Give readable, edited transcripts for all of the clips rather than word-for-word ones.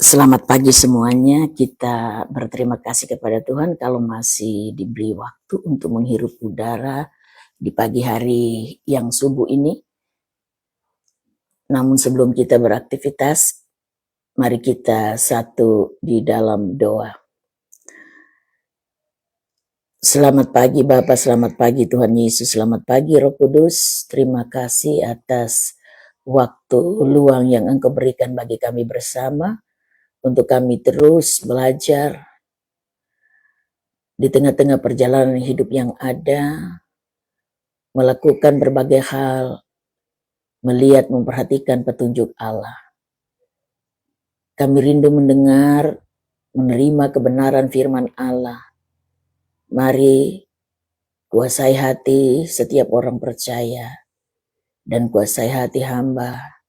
Selamat pagi semuanya. Kita berterima kasih kepada Tuhan kalau masih diberi waktu untuk menghirup udara di pagi hari yang subuh ini. Namun sebelum kita beraktivitas, mari kita satu di dalam doa. Selamat pagi Bapa, selamat pagi Tuhan Yesus, selamat pagi Roh Kudus. Terima kasih atas waktu luang yang Engkau berikan bagi kami bersama, untuk kami terus belajar di tengah-tengah perjalanan hidup yang ada, melakukan berbagai hal, melihat, memperhatikan petunjuk Allah. Kami rindu mendengar, menerima kebenaran firman Allah. Mari kuasai hati setiap orang percaya dan kuasai hati hamba.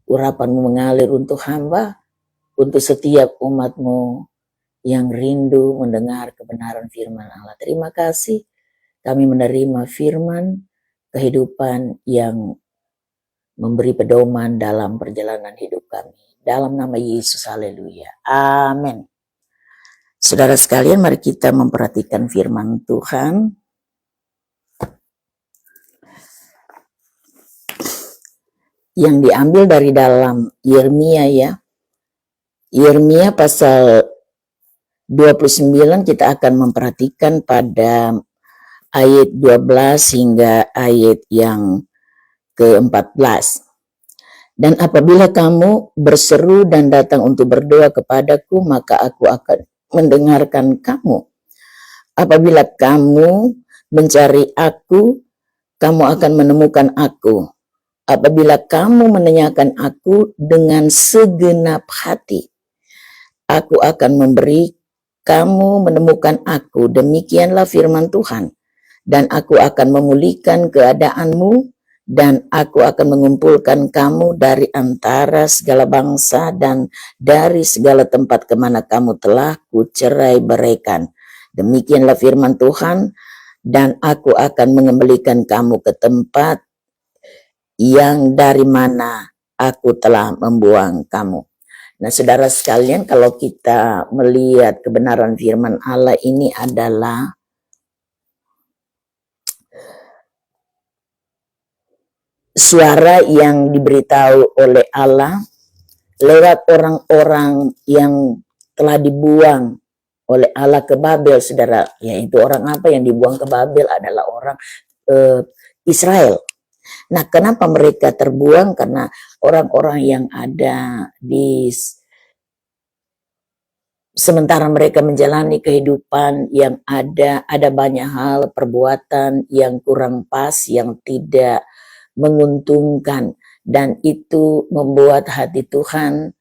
Urapan-Mu mengalir untuk hamba, untuk setiap umat-Mu yang rindu mendengar kebenaran firman Allah. Terima kasih kami menerima firman kehidupan yang memberi pedoman dalam perjalanan hidup kami. Dalam nama Yesus, haleluya. Amin. Saudara sekalian, mari kita memperhatikan firman Tuhan. Yang diambil dari dalam Yeremia ya. Yeremia pasal 29 kita akan memperhatikan pada ayat 12 hingga ayat yang ke-14. Dan apabila kamu berseru dan datang untuk berdoa kepadaku, maka aku akan mendengarkan kamu. Apabila kamu mencari aku, kamu akan menemukan aku. Apabila kamu menanyakan aku dengan segenap hati, aku akan memberi kamu menemukan aku. Demikianlah firman Tuhan. Dan aku akan memulihkan keadaanmu, dan aku akan mengumpulkan kamu dari antara segala bangsa dan dari segala tempat kemana kamu telah kucerai beraikan. Demikianlah firman Tuhan, dan aku akan mengembalikan kamu ke tempat yang dari mana aku telah membuang kamu. Nah, saudara sekalian, kalau kita melihat kebenaran firman Allah ini adalah suara yang diberitahu oleh Allah lewat orang-orang yang telah dibuang oleh Allah ke Babel, saudara. Yaitu orang apa yang dibuang ke Babel adalah orang Israel. Nah, kenapa mereka terbuang? Karena orang-orang yang ada di sementara mereka menjalani kehidupan yang ada banyak hal, perbuatan yang kurang pas, yang tidak menguntungkan, dan itu membuat hati Tuhan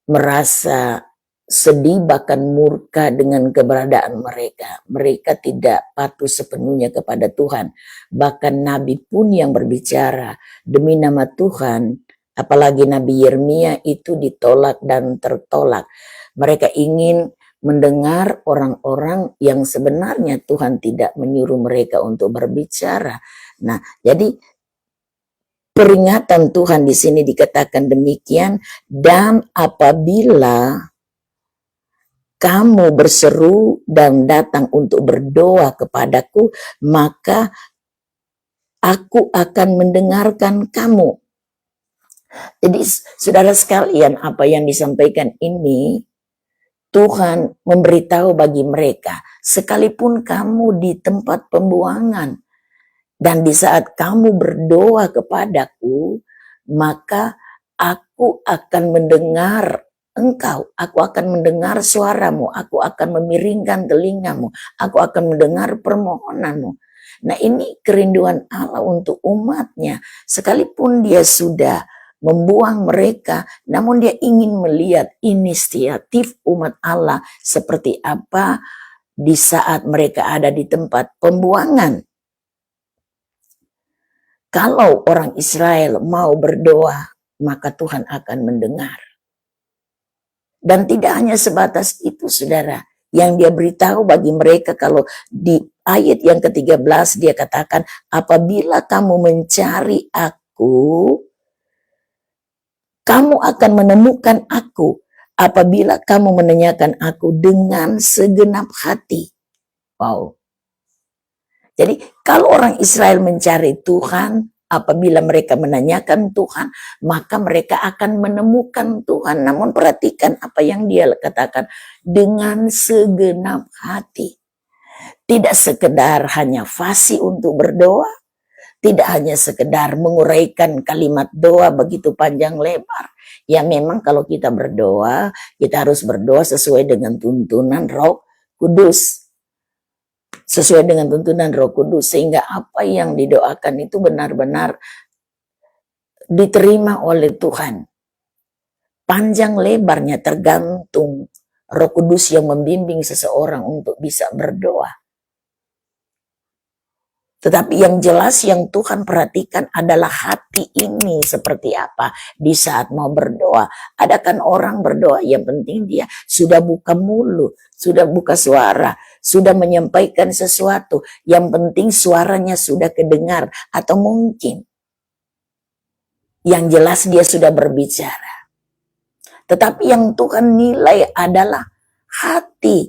merasa sedih bahkan murka dengan keberadaan mereka. Mereka tidak patuh sepenuhnya kepada Tuhan. Bahkan Nabi pun yang berbicara demi nama Tuhan, apalagi Nabi Yeremia, itu ditolak dan tertolak. Mereka ingin mendengar orang-orang yang sebenarnya Tuhan tidak menyuruh mereka untuk berbicara. Nah, jadi peringatan Tuhan di sini dikatakan demikian, dan apabila kamu berseru dan datang untuk berdoa kepadaku, maka aku akan mendengarkan kamu. Jadi saudara sekalian, apa yang disampaikan ini Tuhan memberitahu bagi mereka, sekalipun kamu di tempat pembuangan dan di saat kamu berdoa kepadaku, maka aku akan mendengar engkau, aku akan mendengar suaramu, aku akan memiringkan telingamu, aku akan mendengar permohonanmu. Nah, ini kerinduan Allah untuk umatnya. Sekalipun dia sudah membuang mereka, namun dia ingin melihat inisiatif umat Allah seperti apa di saat mereka ada di tempat pembuangan. Kalau orang Israel mau berdoa, maka Tuhan akan mendengar. Dan tidak hanya sebatas itu, saudara. Yang dia beritahu bagi mereka, kalau di ayat yang ke-13 dia katakan, apabila kamu mencari aku, kamu akan menemukan aku. apabila kamu menanyakan aku dengan segenap hati. Wow. Jadi kalau orang Israel mencari Tuhan, apabila mereka menanyakan Tuhan, maka mereka akan menemukan Tuhan. Namun perhatikan apa yang dia katakan, dengan segenap hati. Tidak sekedar hanya fasih untuk berdoa, tidak hanya sekedar menguraikan kalimat doa begitu panjang lebar. Ya memang kalau kita berdoa, kita harus berdoa sesuai dengan tuntunan Roh Kudus. Sesuai dengan tuntunan Roh Kudus, sehingga apa yang didoakan itu benar-benar diterima oleh Tuhan. Panjang lebarnya tergantung Roh Kudus yang membimbing seseorang untuk bisa berdoa. Tetapi yang jelas yang Tuhan perhatikan adalah hati ini seperti apa di saat mau berdoa. Ada kan orang berdoa, yang penting dia sudah buka mulut, sudah buka suara, sudah menyampaikan sesuatu. Yang penting suaranya sudah kedengar, atau mungkin yang jelas dia sudah berbicara. Tetapi yang Tuhan nilai adalah hati.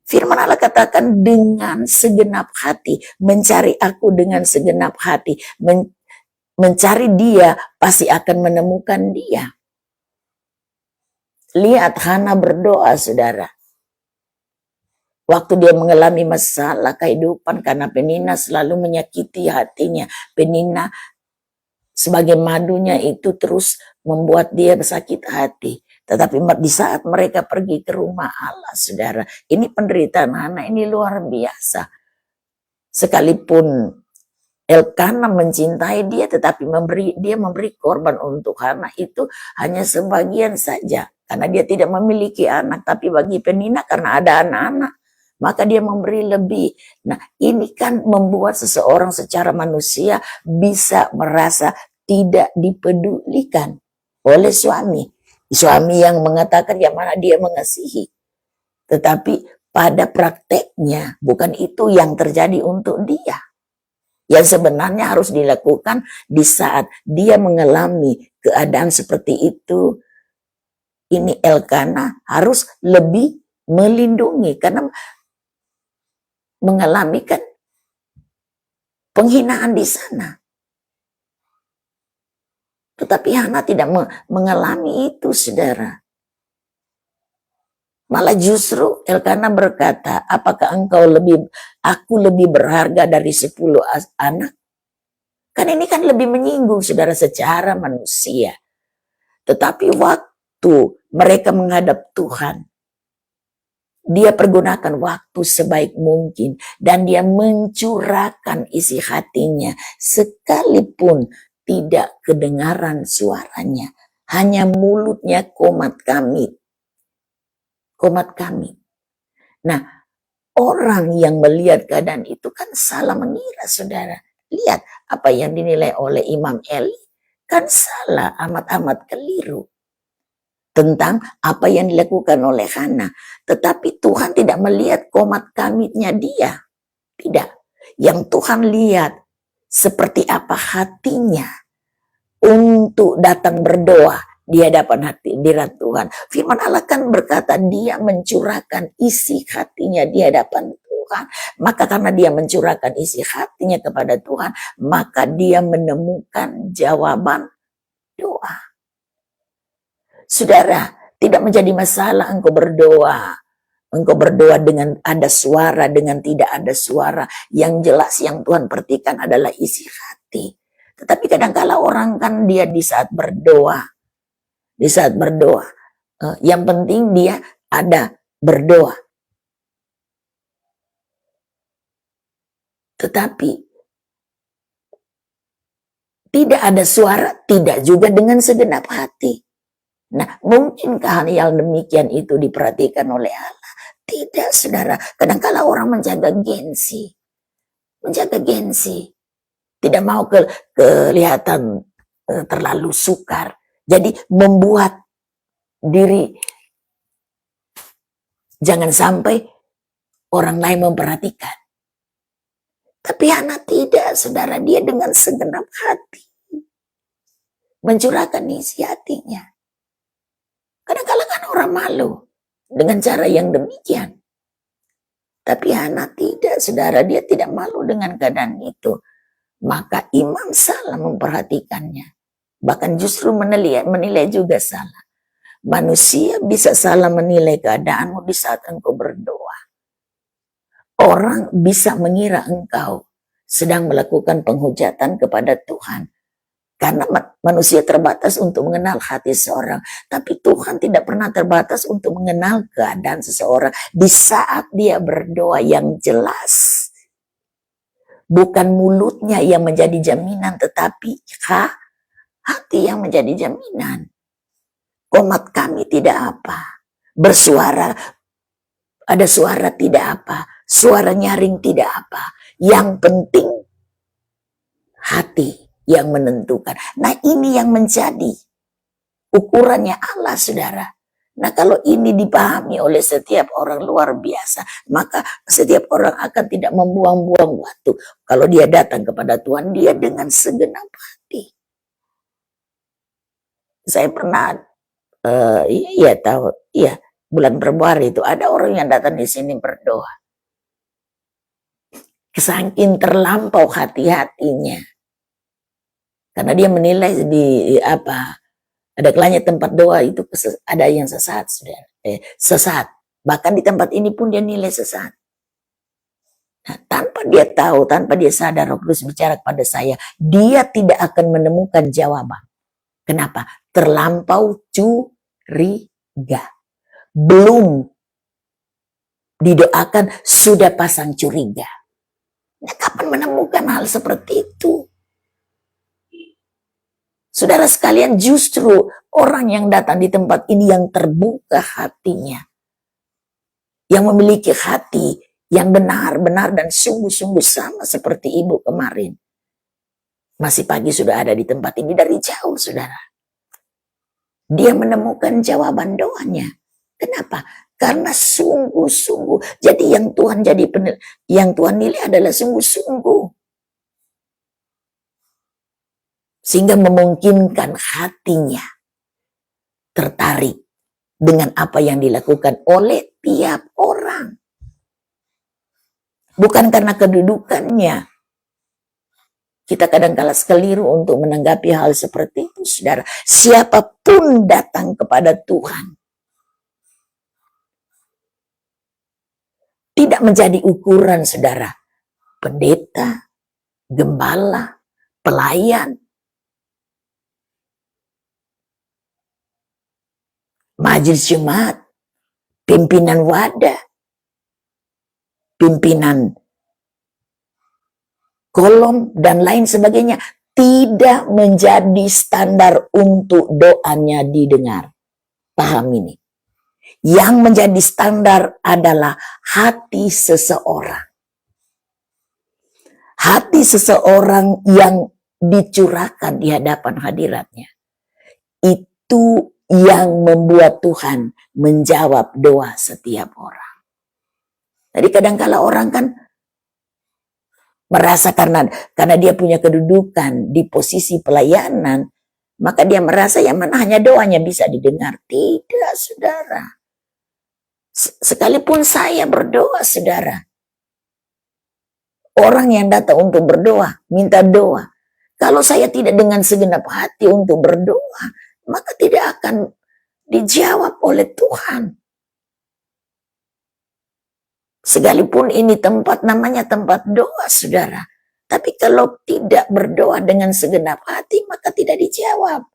Firman Allah katakan dengan segenap hati, mencari aku dengan segenap hati, mencari dia pasti akan menemukan dia. Lihat Hana berdoa, saudara. Waktu dia mengalami masalah kehidupan karena Penina selalu menyakiti hatinya. Penina sebagai madunya itu terus membuat dia sakit hati. Tetapi di saat mereka pergi ke rumah Allah, saudara, ini penderitaan Hana ini luar biasa. Sekalipun Elkana mencintai dia, tetapi dia memberi korban untuk Hana itu hanya sebagian saja. Karena dia tidak memiliki anak, tapi bagi Penina karena ada anak-anak, maka dia memberi lebih. Nah, ini kan membuat seseorang secara manusia bisa merasa tidak dipedulikan oleh suami. Suami yang mengatakan yang mana dia mengasihi. Tetapi pada prakteknya bukan itu yang terjadi untuk dia. Yang sebenarnya harus dilakukan di saat dia mengalami keadaan seperti itu. Ini Elkana harus lebih melindungi karena mengalami kan penghinaan di sana. Tetapi Hana tidak mengalami itu, saudara. Malah justru Elkana berkata, apakah aku lebih berharga dari 10 anak? Kan ini kan lebih menyinggung, saudara, secara manusia. Tetapi waktu mereka menghadap Tuhan, dia pergunakan waktu sebaik mungkin dan dia mencurahkan isi hatinya sekalipun tidak kedengaran suaranya, hanya mulutnya komat kamit. Komat kamit. Nah, orang yang melihat keadaan itu kan salah mengira, saudara. Lihat apa yang dinilai oleh Imam Eli, kan salah, amat-amat keliru tentang apa yang dilakukan oleh Hana. Tetapi Tuhan tidak melihat komat kamitnya dia. Tidak. Yang Tuhan lihat seperti apa hatinya untuk datang berdoa di hadapan hadirat Tuhan. Firman Allah kan berkata dia mencurahkan isi hatinya di hadapan Tuhan. Maka karena dia mencurahkan isi hatinya kepada Tuhan, maka dia menemukan jawaban doa. Saudara, tidak menjadi masalah engkau berdoa. Engkau berdoa dengan ada suara, dengan tidak ada suara. Yang jelas yang Tuhan perhatikan adalah isi hati. Tetapi kadang-kala orang kan dia di saat berdoa. Yang penting dia ada berdoa. Tetapi tidak ada suara, tidak juga dengan segenap hati. Nah, mungkinkah hal yang demikian itu diperhatikan oleh Allah? Tidak, saudara. Kadang-kala orang menjaga gengsi. Tidak mau kelihatan terlalu sukar. Jadi membuat diri jangan sampai orang lain memperhatikan. Tapi Hana tidak, saudara. Dia dengan segenap hati mencurahkan isi hatinya. Kadang-kadang kan orang malu dengan cara yang demikian. Tapi Hana tidak, saudara, dia tidak malu dengan keadaan itu. Maka imam salah memperhatikannya. Bahkan justru menilai juga salah. Manusia bisa salah menilai keadaanmu di saat engkau berdoa. Orang bisa mengira engkau sedang melakukan penghujatan kepada Tuhan. Karena manusia terbatas untuk mengenal hati seorang. Tapi Tuhan tidak pernah terbatas untuk mengenal keadaan seseorang. Di saat dia berdoa yang jelas. Bukan mulutnya yang menjadi jaminan, tetapi hati yang menjadi jaminan. Komat kami tidak apa. Bersuara, ada suara tidak apa. Suara nyaring tidak apa. Yang penting hati yang menentukan. Nah, ini yang menjadi ukurannya Allah, saudara. Nah, kalau ini dipahami oleh setiap orang luar biasa, maka setiap orang akan tidak membuang-buang waktu. Kalau dia datang kepada Tuhan, dia dengan segenap hati. Saya pernah, bulan Februari itu ada orang yang datang di sini berdoa. Saking terlampau hati-hatinya. Karena dia menilai ada kalanya tempat doa itu ada yang sesat, saudara. Sesat. Bahkan di tempat ini pun dia nilai sesat. Nah, tanpa dia tahu, tanpa dia sadar, Roh Kudus bicara kepada saya, dia tidak akan menemukan jawaban. Kenapa? Terlampau curiga. Belum didoakan sudah pasang curiga. Nah, kapan menemukan hal seperti itu? Saudara sekalian, justru orang yang datang di tempat ini yang terbuka hatinya. Yang memiliki hati yang benar-benar dan sungguh-sungguh sama seperti ibu kemarin. Masih pagi sudah ada di tempat ini dari jauh, saudara. Dia menemukan jawaban doanya. Kenapa? Karena sungguh-sungguh. Jadi yang Tuhan nilai adalah sungguh-sungguh. Sehingga memungkinkan hatinya tertarik dengan apa yang dilakukan oleh tiap orang. Bukan karena kedudukannya. Kita kadang-kala keliru untuk menanggapi hal seperti itu, saudara. Siapapun datang kepada Tuhan, tidak menjadi ukuran, saudara. Pendeta, gembala, pelayan, majelis Jumat, pimpinan wadah, pimpinan kolom, dan lain sebagainya, tidak menjadi standar untuk doanya didengar. Paham ini? Yang menjadi standar adalah hati seseorang. Hati seseorang yang dicurahkan di hadapan hadiratnya. Itu yang membuat Tuhan menjawab doa setiap orang. Jadi kadang-kala orang kan merasa karena dia punya kedudukan di posisi pelayanan, maka dia merasa yang mana hanya doanya bisa didengar. Tidak, saudara. Sekalipun saya berdoa, saudara. Orang yang datang untuk berdoa, minta doa. Kalau saya tidak dengan segenap hati untuk berdoa, maka tidak akan dijawab oleh Tuhan. Sekalipun ini tempat namanya tempat doa, saudara. Tapi kalau tidak berdoa dengan segenap hati, maka tidak dijawab.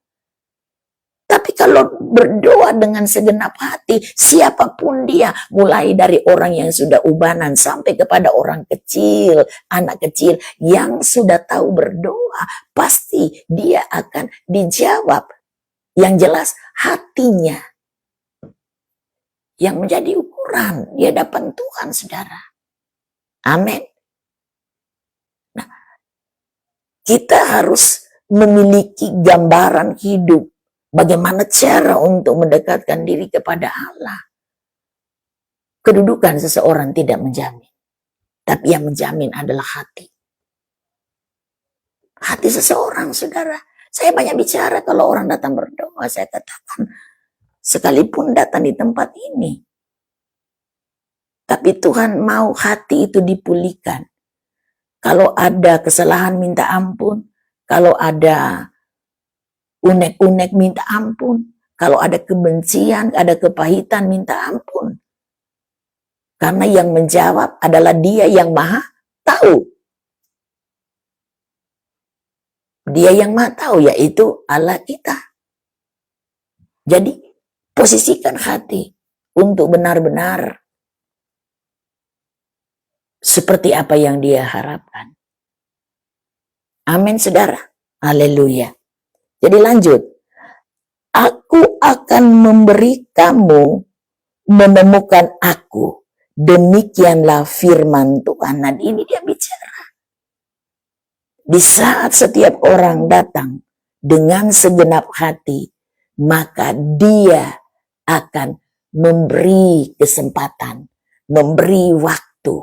Tapi kalau berdoa dengan segenap hati, siapapun dia, mulai dari orang yang sudah ubanan sampai kepada orang kecil, anak kecil yang sudah tahu berdoa, pasti dia akan dijawab. Yang jelas hatinya yang menjadi ukuran di hadapan Tuhan, saudara. Amin. Nah, kita harus memiliki gambaran hidup. Bagaimana cara untuk mendekatkan diri kepada Allah. Kedudukan seseorang tidak menjamin. Tapi yang menjamin adalah hati. Hati seseorang, saudara. Saya banyak bicara kalau orang datang berdoa. Saya katakan, sekalipun datang di tempat ini. Tapi Tuhan mau hati itu dipulihkan. Kalau ada kesalahan minta ampun, kalau ada unek-unek minta ampun, kalau ada kebencian, ada kepahitan minta ampun. Karena yang menjawab adalah Dia yang Maha Tahu. Dia yang Maha Tahu, yaitu Allah kita. Jadi posisikan hati untuk benar-benar seperti apa yang Dia harapkan. Amin, saudara. Haleluya. Jadi lanjut. Aku akan memberi kamu menemukan aku. Demikianlah firman Tuhan. Nah, ini Dia bicara. Di saat setiap orang datang dengan segenap hati, maka Dia akan memberi kesempatan, memberi waktu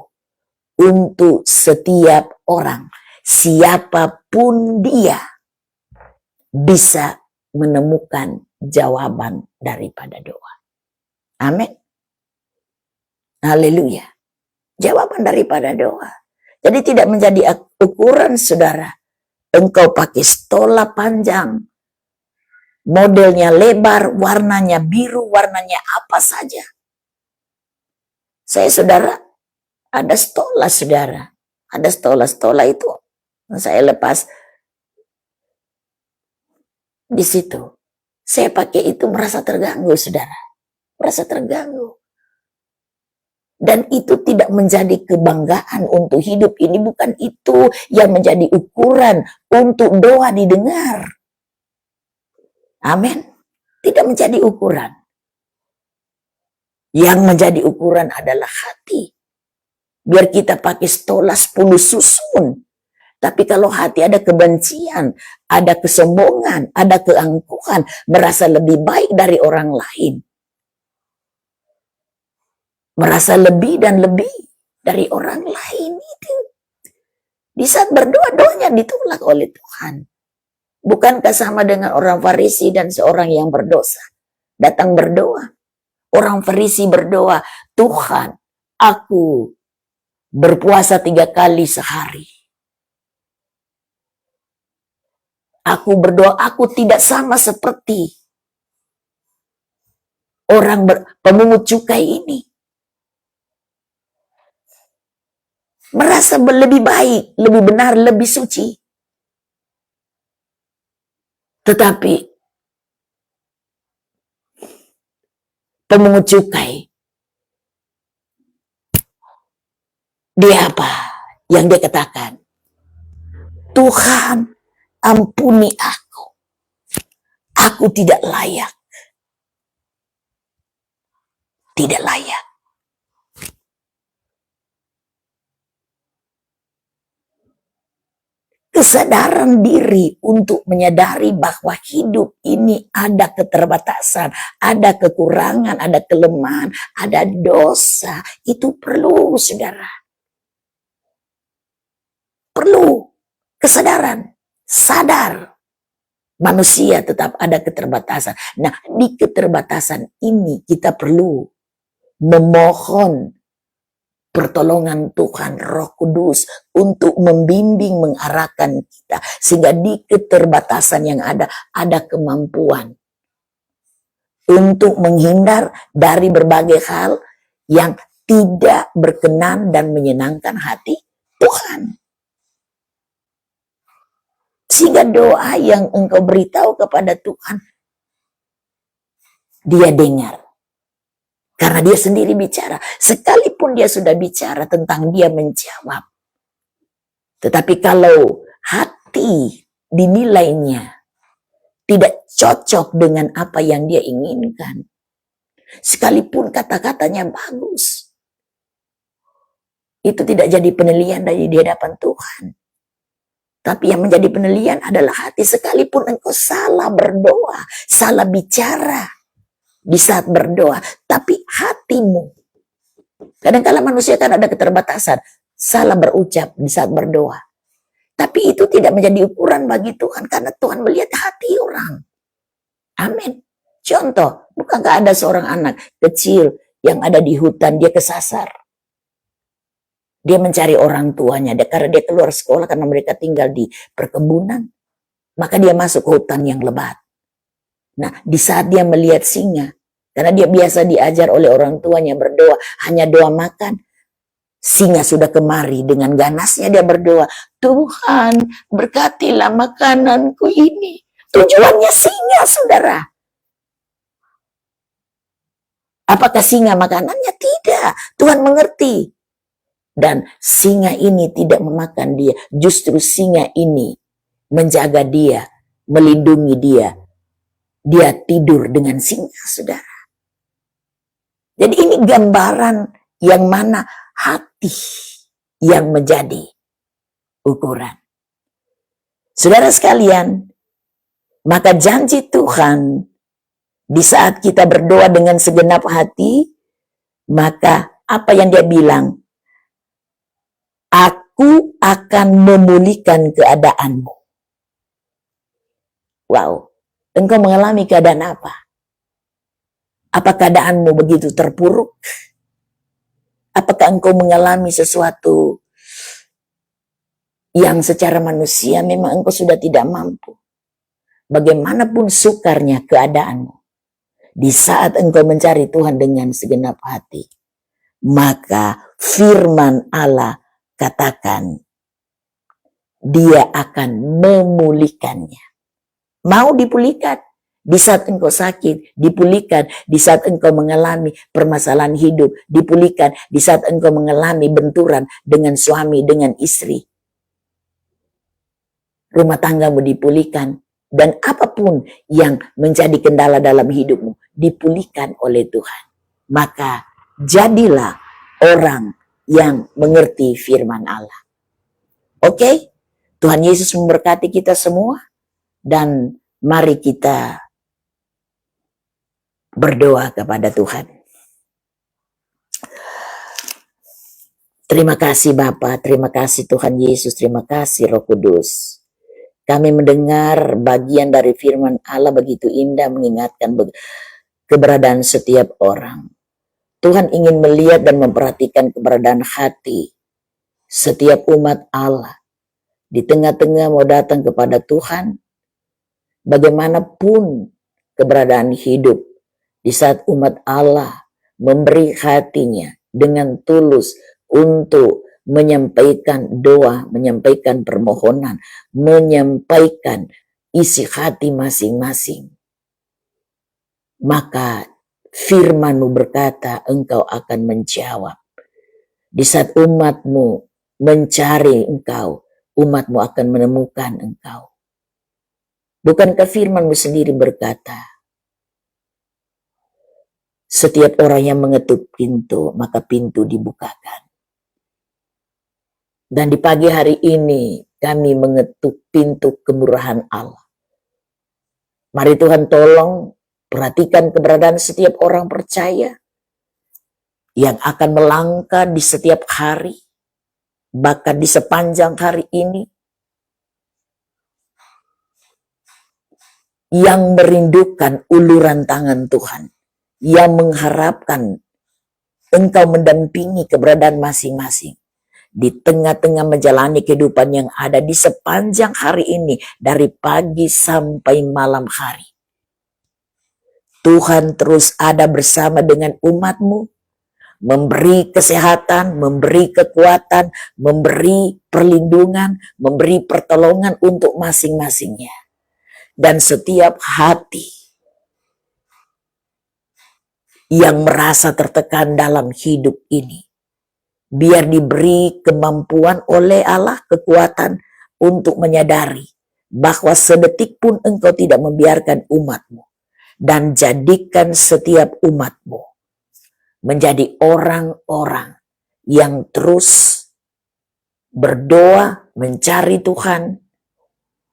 untuk setiap orang, siapapun dia, bisa menemukan jawaban daripada doa. Amin. Haleluya. Jawaban daripada doa. Jadi tidak menjadi ukuran, saudara. Engkau pakai stola panjang, modelnya lebar, warnanya biru, warnanya apa saja. Saya, saudara, ada stola, saudara. Ada stola itu saya lepas di situ. Saya pakai itu merasa terganggu, saudara. Merasa terganggu. Dan itu tidak menjadi kebanggaan untuk hidup ini. Bukan itu yang menjadi ukuran untuk doa didengar. Amin. Tidak menjadi ukuran. Yang menjadi ukuran adalah hati. Biar kita pakai stola 10 susun. Tapi kalau hati ada kebencian, ada kesombongan, ada keangkuhan, merasa lebih baik dari orang lain. Merasa lebih dan lebih dari orang lain itu. Di saat berdoa, doanya ditolak oleh Tuhan. Bukankah sama dengan orang Farisi dan seorang yang berdosa datang berdoa? Orang Farisi berdoa, Tuhan, aku berpuasa 3 kali sehari. Aku berdoa, aku tidak sama seperti orang pemungut cukai ini. Merasa lebih baik, lebih benar, lebih suci. Tetapi pemungut cukai, dia apa yang dia katakan? Tuhan, ampuni aku. Aku tidak layak. Tidak layak. Kesadaran diri untuk menyadari bahwa hidup ini ada keterbatasan, ada kekurangan, ada kelemahan, ada dosa. Itu perlu, saudara. Perlu kesadaran, sadar. Manusia tetap ada keterbatasan. Nah, di keterbatasan ini kita perlu memohon pertolongan Tuhan Roh Kudus untuk membimbing, mengarahkan kita. Sehingga di keterbatasan yang ada kemampuan untuk menghindar dari berbagai hal yang tidak berkenan dan menyenangkan hati Tuhan. Sehingga doa yang engkau beritahu kepada Tuhan, Dia dengar. Karena Dia sendiri bicara. Sekalipun Dia sudah bicara tentang Dia menjawab. Tetapi kalau hati dinilainya tidak cocok dengan apa yang Dia inginkan, sekalipun kata-katanya bagus, itu tidak jadi penilaian dari di hadapan Tuhan. Tapi yang menjadi penilaian adalah hati. Sekalipun engkau salah berdoa, salah bicara di saat berdoa, tapi hatimu. Kadang-kadang manusia kan ada keterbatasan, salah berucap di saat berdoa. Tapi itu tidak menjadi ukuran bagi Tuhan, karena Tuhan melihat hati orang. Amin. Contoh, bukankah ada seorang anak kecil yang ada di hutan, dia kesasar. Dia mencari orang tuanya, karena dia keluar sekolah karena mereka tinggal di perkebunan. Maka dia masuk ke hutan yang lebat. Nah, di saat dia melihat singa, karena dia biasa diajar oleh orang tuanya berdoa, hanya doa makan. Singa sudah kemari, dengan ganasnya dia berdoa, Tuhan berkatilah makananku ini. Tujuannya singa, saudara. Apakah singa makanannya? Tidak. Tuhan mengerti. Dan singa ini tidak memakan dia. Justru singa ini menjaga dia, melindungi dia. Dia tidur dengan singa, saudara. Jadi ini gambaran yang mana hati yang menjadi ukuran. Saudara sekalian, maka janji Tuhan di saat kita berdoa dengan segenap hati, maka apa yang dia bilang? Aku akan memulihkan keadaanmu. Wow, engkau mengalami keadaan apa? Apa keadaanmu begitu terpuruk? Apakah engkau mengalami sesuatu yang secara manusia memang engkau sudah tidak mampu? Bagaimanapun sukarnya keadaanmu, di saat engkau mencari Tuhan dengan segenap hati, maka firman Allah katakan, dia akan memulihkannya. Mau dipulihkan? Di saat engkau sakit, dipulihkan. Di saat engkau mengalami permasalahan hidup, dipulihkan. Di saat engkau mengalami benturan dengan suami, dengan istri, rumah tanggamu dipulihkan. Dan apapun yang menjadi kendala dalam hidupmu, dipulihkan oleh Tuhan. Maka jadilah orang yang mengerti firman Allah. Oke? Tuhan Yesus memberkati kita semua. Dan mari kita berdoa kepada Tuhan. Terima kasih Bapa, terima kasih Tuhan Yesus, terima kasih Roh Kudus. Kami mendengar bagian dari firman Allah begitu indah, mengingatkan keberadaan setiap orang. Tuhan ingin melihat dan memperhatikan keberadaan hati setiap umat Allah. Di tengah-tengah mau datang kepada Tuhan, bagaimanapun keberadaan hidup, di saat umat Allah memberi hatinya dengan tulus untuk menyampaikan doa, menyampaikan permohonan, menyampaikan isi hati masing-masing, maka firman-Mu berkata, engkau akan menjawab. Di saat umat-Mu mencari engkau, umat-Mu akan menemukan engkau. Bukankah firman-Mu sendiri berkata, setiap orang yang mengetuk pintu, maka pintu dibukakan. Dan di pagi hari ini, kami mengetuk pintu kemurahan Allah. Mari Tuhan tolong perhatikan keberadaan setiap orang percaya yang akan melangkah di setiap hari, bahkan di sepanjang hari ini, yang merindukan uluran tangan Tuhan, yang mengharapkan Engkau mendampingi keberadaan masing-masing di tengah-tengah menjalani kehidupan yang ada di sepanjang hari ini, dari pagi sampai malam hari. Tuhan terus ada bersama dengan umat-Mu, memberi kesehatan, memberi kekuatan, memberi perlindungan, memberi pertolongan untuk masing-masingnya. Dan setiap hati yang merasa tertekan dalam hidup ini, biar diberi kemampuan oleh Allah, kekuatan untuk menyadari bahwa sedetik pun Engkau tidak membiarkan umat-Mu. Dan jadikan setiap umat-Mu menjadi orang-orang yang terus berdoa, mencari Tuhan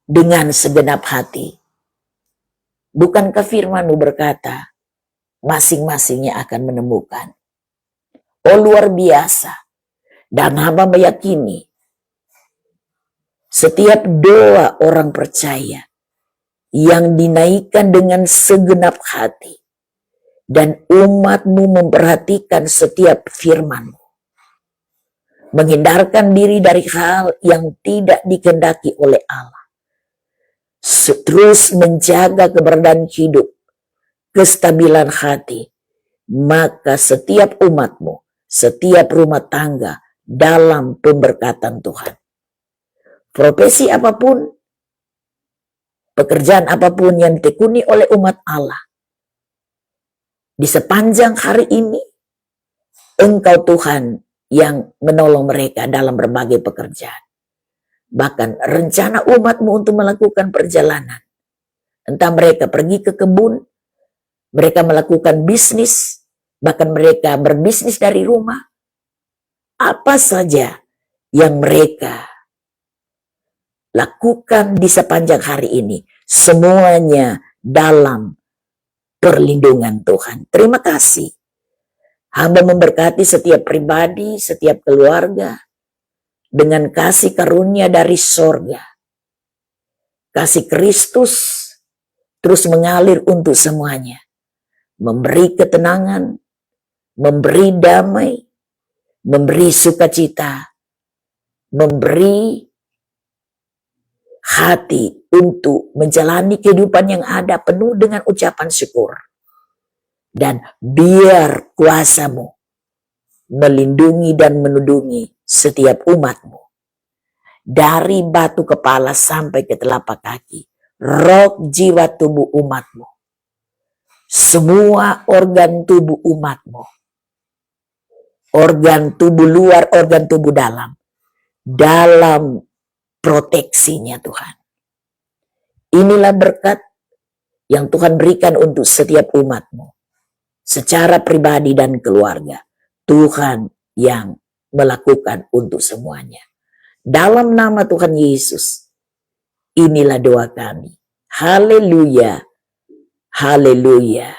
dengan segenap hati. Bukankah firman-Mu berkata, masing-masingnya akan menemukan. Oh, luar biasa. Dan hamba meyakini setiap doa orang percaya yang dinaikkan dengan segenap hati, dan umat-Mu memperhatikan setiap firman-Mu, menghindarkan diri dari hal yang tidak dikehendaki oleh Allah, terus menjaga keberadaan hidup, kestabilan hati, maka setiap umat-Mu, setiap rumah tangga dalam pemberkatan Tuhan. Profesi apapun, pekerjaan apapun yang ditekuni oleh umat Allah, di sepanjang hari ini, Engkau Tuhan yang menolong mereka dalam berbagai pekerjaan. Bahkan rencana umat-Mu untuk melakukan perjalanan, entah mereka pergi ke kebun, mereka melakukan bisnis, bahkan mereka berbisnis dari rumah, apa saja yang mereka lakukan di sepanjang hari ini, semuanya dalam perlindungan Tuhan. Terima kasih. Hamba memberkati setiap pribadi, setiap keluarga, dengan kasih karunia dari sorga. Kasih Kristus terus mengalir untuk semuanya. Memberi ketenangan, memberi damai, memberi sukacita, memberi hati untuk menjalani kehidupan yang ada penuh dengan ucapan syukur. Dan biar kuasa-Mu melindungi dan menudungi setiap umat-Mu, dari batu kepala sampai ke telapak kaki, roh jiwa tubuh umat-Mu, semua organ tubuh umat-Mu, organ tubuh luar, organ tubuh dalam proteksinya Tuhan. Inilah berkat yang Tuhan berikan untuk setiap umat-Mu, secara pribadi dan keluarga. Tuhan yang melakukan untuk semuanya. Dalam nama Tuhan Yesus, inilah doa kami. Haleluya, haleluya,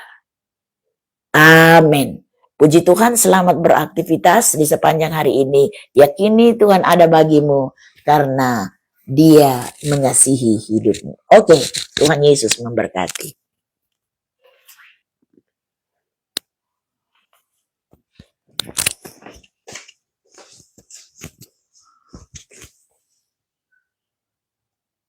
amin. Puji Tuhan, selamat beraktivitas di sepanjang hari ini. Yakini Tuhan ada bagimu karena Dia mengasihi hidupmu. Oke, Tuhan Yesus memberkati.